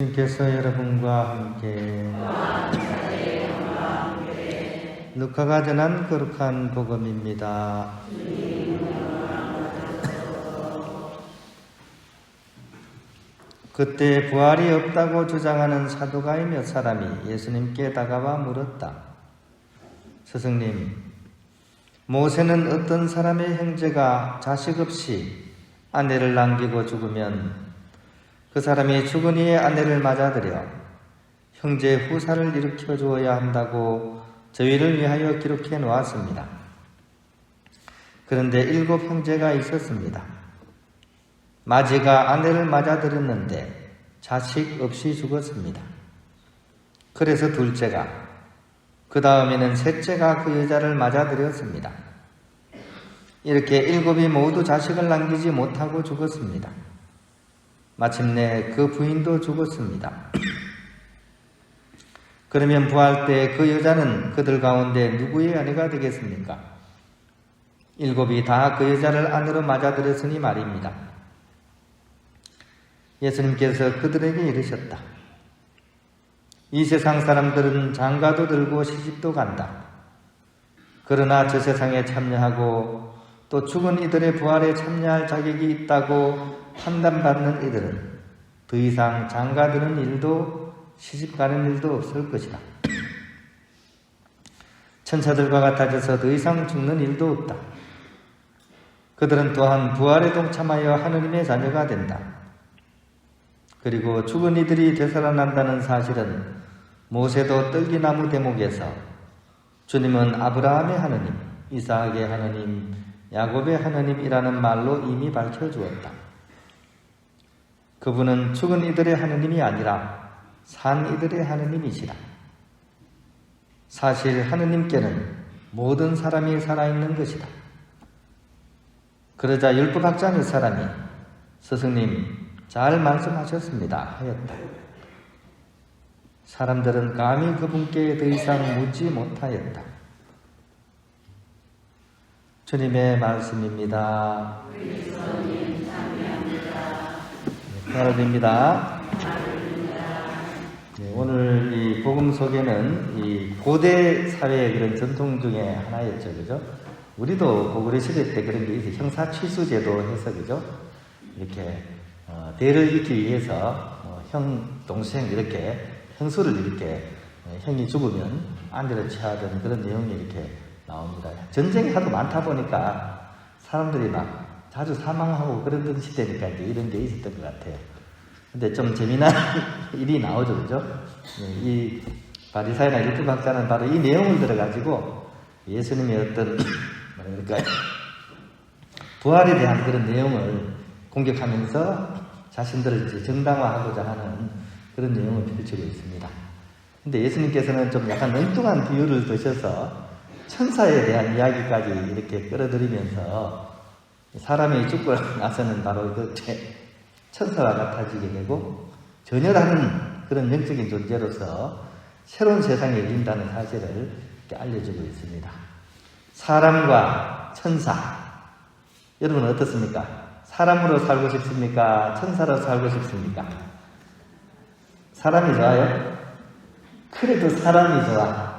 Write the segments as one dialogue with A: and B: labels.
A: 주님께서 여러분과 함께 루카가 전한 거룩한 복음입니다. 그때 부활이 없다고 주장하는 사두가의 몇 사람이 예수님께 다가와 물었다. 스승님, 모세는 어떤 사람의 형제가 자식 없이 아내를 남기고 죽으면 그 사람이 죽은 이의 아내를 맞아들여 형제 후사를 일으켜 주어야 한다고 저희를 위하여 기록해 놓았습니다. 그런데 7 형제가 있었습니다. 마지가 아내를 맞아들였는데 자식 없이 죽었습니다. 그래서 둘째가, 그 다음에는 셋째가 그 여자를 맞아들였습니다. 이렇게 7이 모두 자식을 남기지 못하고 죽었습니다. 마침내 그 부인도 죽었습니다. 그러면 부활 때 그 여자는 그들 가운데 누구의 아내가 되겠습니까? 7이 다 그 여자를 아내로 맞아들였으니 말입니다. 예수님께서 그들에게 이르셨다. 이 세상 사람들은 장가도 들고 시집도 간다. 그러나 저 세상에 참여하고 또 죽은 이들의 부활에 참여할 자격이 있다고 판단받는 이들은 더 이상 장가드는 일도 시집가는 일도 없을 것이다. 천사들과 같아져서 더 이상 죽는 일도 없다. 그들은 또한 부활에 동참하여 하느님의 자녀가 된다. 그리고 죽은 이들이 되살아난다는 사실은 모세도 떨기나무 대목에서 주님은 아브라함의 하느님, 이삭의 하느님, 야곱의 하느님이라는 말로 이미 밝혀주었다. 그분은 죽은 이들의 하느님이 아니라 산 이들의 하느님이시다. 사실 하느님께는 모든 사람이 살아있는 것이다. 그러자 율법학자 몇 사람이 스승님 잘 말씀하셨습니다 하였다. 사람들은 감히 그분께 더 이상 묻지 못하였다. 주님의 말씀입니다. 하나님입니다. 오늘 이 복음 속에는 이 고대 사회의 그런 전통 중에 하나였죠, 그죠? 우리도 고구려 시대 때 그런 게 있어요. 형사 취수제도 해서, 그죠? 이렇게 대를 잇기 위해서 형, 동생 이렇게 형수를 이렇게 형이 죽으면 안대를 취하던 그런 내용이 이렇게 나옵니다. 전쟁이 하도 많다 보니까 사람들이 막 자주 사망하고 그런 시대니까 이제 이런 게 있었던 것 같아요. 근데 좀 재미난 일이 나오죠, 그죠? 이 바리사이나 율법학자는 바로 이 내용을 들어가지고 예수님의 어떤 뭐랄까요, 부활에 대한 그런 내용을 공격하면서 자신들을 이제 정당화하고자 하는 그런 내용을 펼치고 있습니다. 근데 예수님께서는 좀 약간 엉뚱한 비유를 드셔서 천사에 대한 이야기까지 이렇게 끌어들이면서 사람이 죽고 나서는 바로 그렇게 천사와 같아지게 되고 전혀 다른 그런 영적인 존재로서 새로운 세상에 열린다는 사실을 이렇게 알려주고 있습니다. 사람과 천사, 여러분은 어떻습니까? 사람으로 살고 싶습니까? 천사로 살고 싶습니까? 사람이 좋아요? 그래도 사람이 좋아.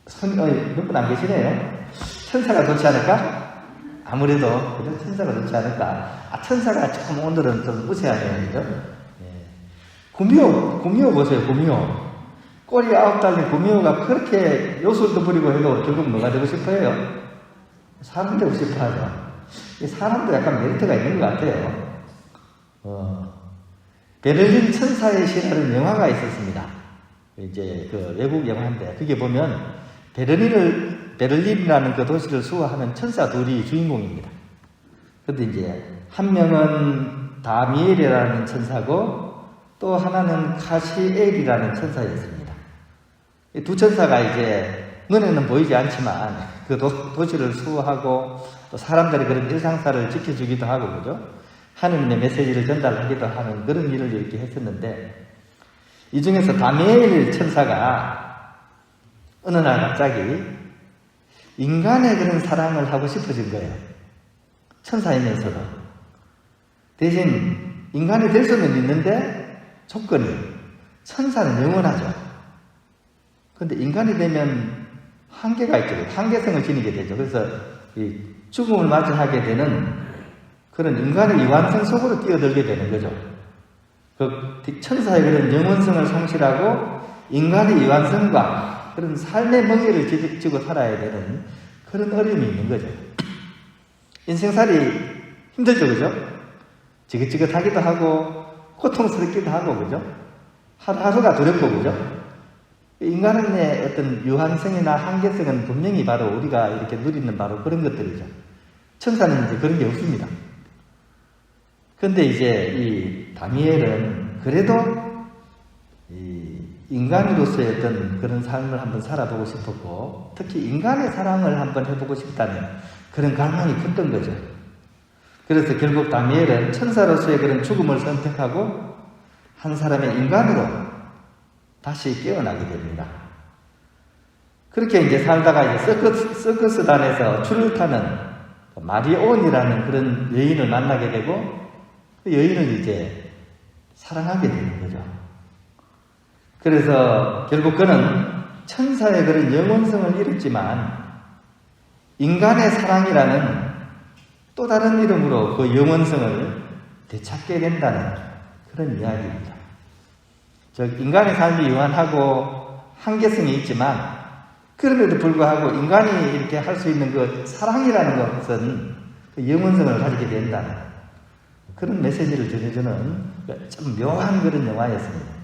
A: 몇 분 안 계시네요. 천사가 좋지 않을까? 아무래도 그런 천사가 좋지 않을까? 천사가 조금 오늘은 좀 우세하네요, 그죠? 예. 구미호 보세요, 구미호. 꼬리 9달린 구미호가 그렇게 요술도 부리고 해도 결국 뭐가 되고 싶어요? 사람 되고 싶어 하죠. 사람도 약간 메리트가 있는 것 같아요. 베를린 천사의 시라는 영화가 있었습니다. 이제 그 외국 영화인데, 그게 보면 베를린이라는 그 도시를 수호하는 천사 둘이 주인공입니다. 그런데 이제 한 명은 다미엘이라는 천사고 또 하나는 카시엘이라는 천사였습니다. 이 두 천사가 이제 눈에는 보이지 않지만 그 도시를 수호하고 또 사람들의 그런 일상사를 지켜주기도 하고, 그죠? 하느님의 메시지를 전달하기도 하는 그런 일을 이렇게 했었는데, 이 중에서 다미엘 천사가 어느 날 갑자기 인간의 그런 사랑을 하고 싶어진 거예요. 천사이면서도. 대신 인간이 될 수는 있는데 조건이 천사는 영원하죠. 그런데 인간이 되면 한계가 있죠. 한계성을 지니게 되죠. 그래서 이 죽음을 맞이하게 되는 그런 인간의 이완성 속으로 뛰어들게 되는 거죠. 그 천사의 그런 영원성을 상실하고 인간의 이완성과 그런 삶의 멍에를 쥐고 살아야 되는 그런 어려움이 있는 거죠. 인생살이 힘들죠, 그죠? 지긋지긋하기도 하고 고통스럽기도 하고, 그죠? 하루하루가 두렵고, 그죠? 인간의 어떤 유한성이나 한계성은 분명히 바로 우리가 이렇게 누리는 바로 그런 것들이죠. 천사는 이제 그런 게 없습니다. 그런데 이제 이 다니엘은 그래도 이 인간으로서의 어떤 그런 삶을 한번 살아보고 싶었고, 특히 인간의 사랑을 한번 해보고 싶다는 그런 갈망이 컸던 거죠. 그래서 결국 다니엘은 천사로서의 그런 죽음을 선택하고 한 사람의 인간으로 다시 깨어나게 됩니다. 그렇게 이제 살다가 이제 서커스단에서 줄을 타는 마리온이라는 그런 여인을 만나게 되고, 그 여인을 이제 사랑하게 되는 거죠. 그래서 결국 그는 천사의 그런 영원성을 잃었지만 인간의 사랑이라는 또 다른 이름으로 그 영원성을 되찾게 된다는 그런 이야기입니다. 즉 인간의 삶이 유한하고 한계성이 있지만 그럼에도 불구하고 인간이 이렇게 할 수 있는 그 사랑이라는 것은 그 영원성을 가지게 된다는 그런 메시지를 전해주는 좀 묘한 그런 영화였습니다.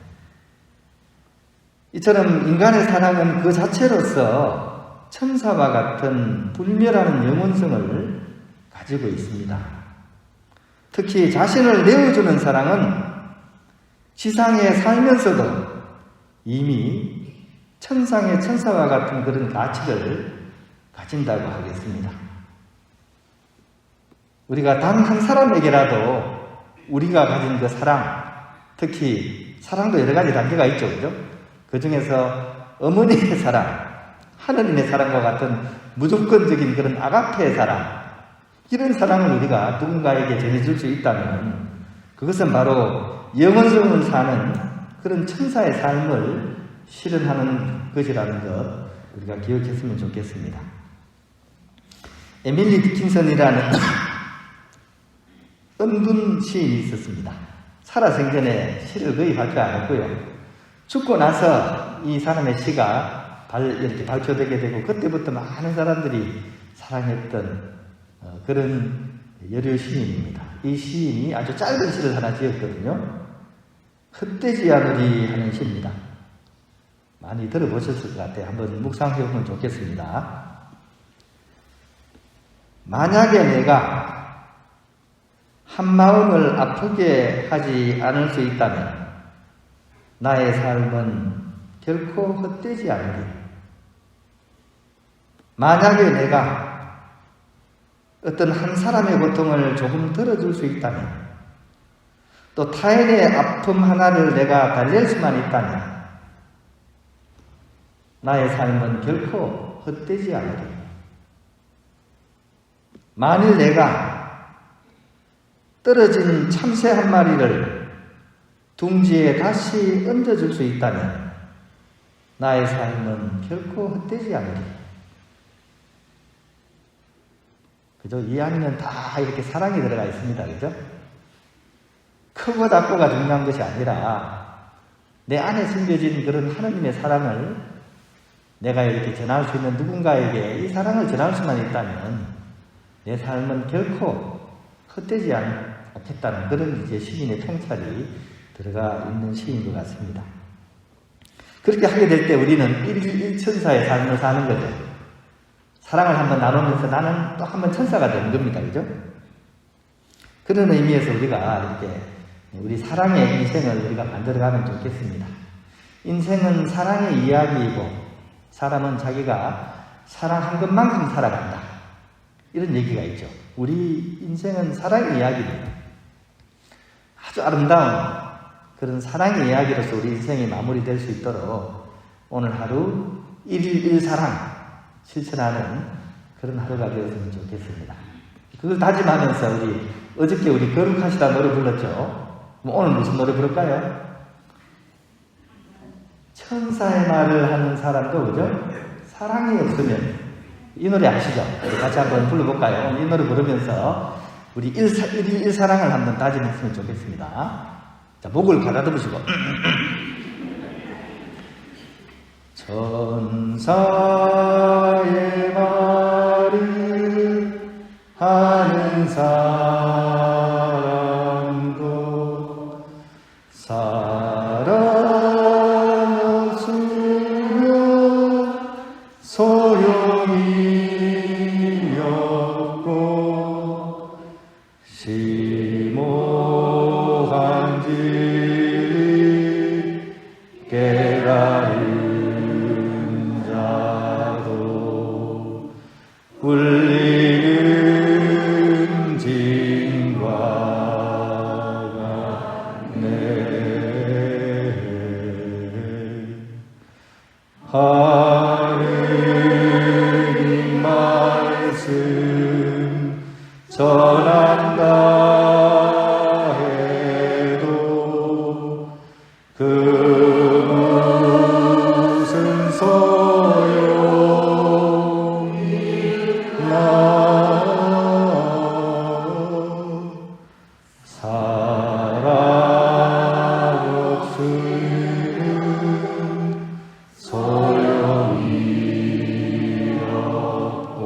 A: 이처럼 인간의 사랑은 그 자체로서 천사와 같은 불멸하는 영원성을 가지고 있습니다. 특히 자신을 내어주는 사랑은 지상에 살면서도 이미 천상의 천사와 같은 그런 가치를 가진다고 하겠습니다. 우리가 단 한 사람에게라도 우리가 가진 그 사랑, 특히 사랑도 여러 가지 단계가 있죠, 그죠? 그 중에서 어머니의 사랑, 하느님의 사랑과 같은 무조건적인 그런 아가페의 사랑, 이런 사랑을 우리가 누군가에게 전해줄 수 있다면 그것은 바로 영원성을 사는 그런 천사의 삶을 실현하는 것이라는 것 우리가 기억했으면 좋겠습니다. 에밀리 디킨슨이라는 은둔 시인이 있었습니다. 살아생전에 시를 거의 발표 안 했고요. 죽고 나서 이 사람의 시가 이렇게 발표되게 되고 그때부터 많은 사람들이 사랑했던 그런 여류 시인입니다. 이 시인이 아주 짧은 시를 하나 지었거든요. 헛되지 않으리 하는 시입니다. 많이 들어보셨을 것 같아요. 한번 묵상해 보면 좋겠습니다. 만약에 내가 한 마음을 아프게 하지 않을 수 있다면 나의 삶은 결코 헛되지 않으리. 만약에 내가 어떤 한 사람의 고통을 조금 덜어줄 수 있다면, 또 타인의 아픔 하나를 내가 달랠 수만 있다면 나의 삶은 결코 헛되지 않으리. 만일 내가 떨어진 참새 한 마리를 둥지에 다시 얹어줄 수 있다면 나의 삶은 결코 헛되지 않으리. 그죠? 이 안에는 다 이렇게 사랑이 들어가 있습니다. 그죠? 크고 작고가 중요한 것이 아니라 내 안에 숨겨진 그런 하나님의 사랑을 내가 이렇게 전할 수 있는 누군가에게 이 사랑을 전할 수만 있다면 내 삶은 결코 헛되지 않겠다는 그런 이제 시인의 통찰이 들어가 있는 시인 것 같습니다. 그렇게 하게 될 때 우리는 일천사의 삶을 사는 거죠. 사랑을 한번 나누면서 나는 또 한번 천사가 되는 겁니다. 그죠? 그런 의미에서 우리가 이렇게 우리 사랑의 인생을 우리가 만들어가면 좋겠습니다. 인생은 사랑의 이야기이고 사람은 자기가 사랑한 것만큼 살아간다. 이런 얘기가 있죠. 우리 인생은 사랑의 이야기입니다. 아주 아름다운 그런 사랑의 이야기로서 우리 인생이 마무리될 수 있도록 오늘 하루 1일 1사랑 실천하는 그런 하루가 되었으면 좋겠습니다. 그걸 다짐하면서 어저께 우리 거룩하시다 노래 불렀죠. 오늘 무슨 노래 부를까요? 천사의 말을 하는 사람도 그죠? 사랑이 없으면 이 노래 아시죠? 우리 같이 한번 불러볼까요? 이 노래 부르면서 우리 일사랑을 한번 다짐했으면 좋겠습니다. 자, 목을 가다듬으시고 천사의 말을 하는 사람도 사랑이 없으면 소용이 없고 심오한 진리 깨달은 자도 울리는 징과 같네. 하느님 말씀 전한다 해도 그 무슨 소용이나 사랑 없으면 소용이 없고